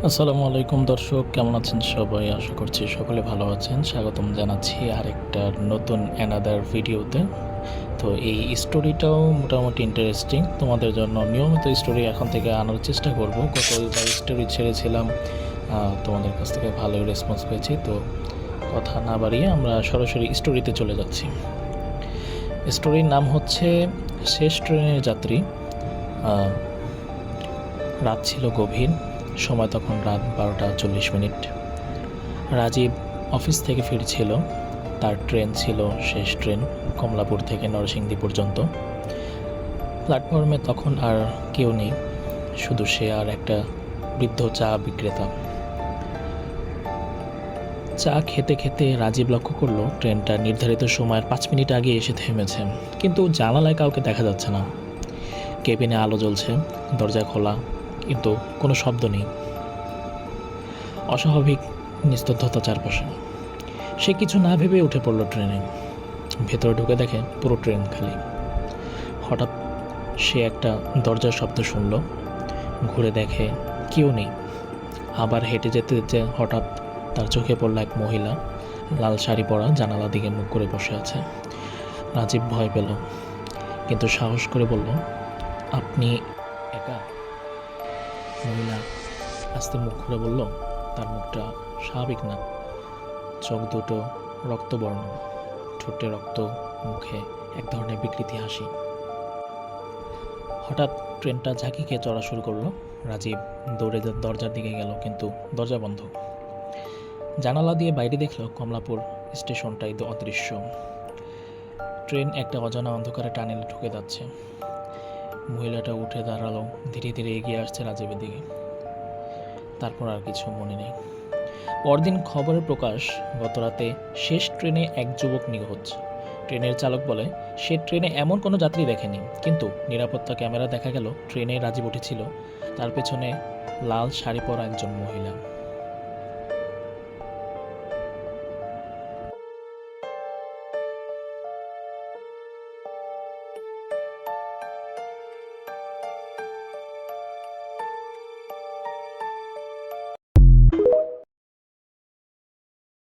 আসসালামু আলাইকুম দর্শক, কেমন আছেন সবাই? আশা করছি সকলে ভালো আছেন। স্বাগতম জানাচ্ছি আরেকটা নতুন অ্যানাদার ভিডিওতে। তো এই স্টোরিটাও মোটামুটি ইন্টারেস্টিং তোমাদের জন্য। নিয়মিত স্টোরি এখন থেকে আনার চেষ্টা করব। গতবার স্টোরি ছেড়েছিলাম, তোমাদের কাছ থেকে ভালোই রেসপন্স পেয়েছি। তো কথা না বাড়িয়ে আমরা সরাসরি স্টোরিতে চলে যাচ্ছি। স্টোরির নাম হচ্ছে শেষ ট্রেনের যাত্রী। রাত ছিল গভীর, সময় তখন রাত 12:40। রাজীব অফিস থেকে ফিরছিল। তার ট্রেন ছিল শেষ ট্রেন, কমলাপুর থেকে নরসিংদী পর্যন্ত। প্ল্যাটফর্মে তখন আর কেউ নেই, শুধু সে আর একটা বৃদ্ধ চা বিক্রেতা। চা খেতে খেতে রাজীব লক্ষ্য করলো ট্রেনটা নির্ধারিত সময়ের 5 মিনিট আগে এসে থেমেছে, কিন্তু জানালায় কাউকে দেখা যাচ্ছে না। কেবিনে আলো জ্বলছে, দরজা খোলা, কিন্তু কোনো শব্দ নেই। অস্বাভাবিক নিস্তব্ধতা চারপাশে। সে কিছু না ভেবে উঠে পড়ল ট্রেনে। ভেতরে ঢুকে দেখে পুরো ট্রেন খালি। হঠাৎ সে একটা দরজার শব্দ শুনল। ঘুরে দেখে কেউ নেই। আবার হেঁটে যেতে যেতে হঠাৎ তার চোখে পড়ল এক মহিলা, লাল শাড়ি পরা, জানালা দিকে মুখ করে বসে আছে। রাজীব ভয় পেল, কিন্তু সাহস করে বলল, আপনি একা? মহিলা আস্তে মুখ খুলে বলল, তার মুখটা স্বাভাবিক না, চোখ দুটো রক্তবর্ণ, ঠোঁটে রক্ত, মুখে এক ধরনের বিকৃতি হাসি। হঠাৎ ট্রেনটা ঝাঁকি খেয়ে চড়া শুরু করলো। রাজীব দৌড়ে দরজার দিকে গেল, কিন্তু দরজা বন্ধ। জানালা দিয়ে বাইরে দেখল কমলাপুর স্টেশনটাই অদৃশ্য। ট্রেন একটা অজানা অন্ধকারে টানেলে ঢুকে যাচ্ছে। মহিলাটা উঠে দাঁড়ালো, ধীরে ধীরে এগিয়ে আসছে রাজীবের দিকে। তারপর আর কিছু মনে নেই। পরদিন খবরে প্রকাশ, গতরাতে শেষ ট্রেনে এক যুবক নিখোঁজ। ট্রেনের চালক বলে সে ট্রেনে এমন কোনো যাত্রী দেখেনি, কিন্তু নিরাপত্তা ক্যামেরা দেখা গেল ট্রেনে রাজীব উঠেছিল, তার পেছনে লাল শাড়ি পরা একজন মহিলা।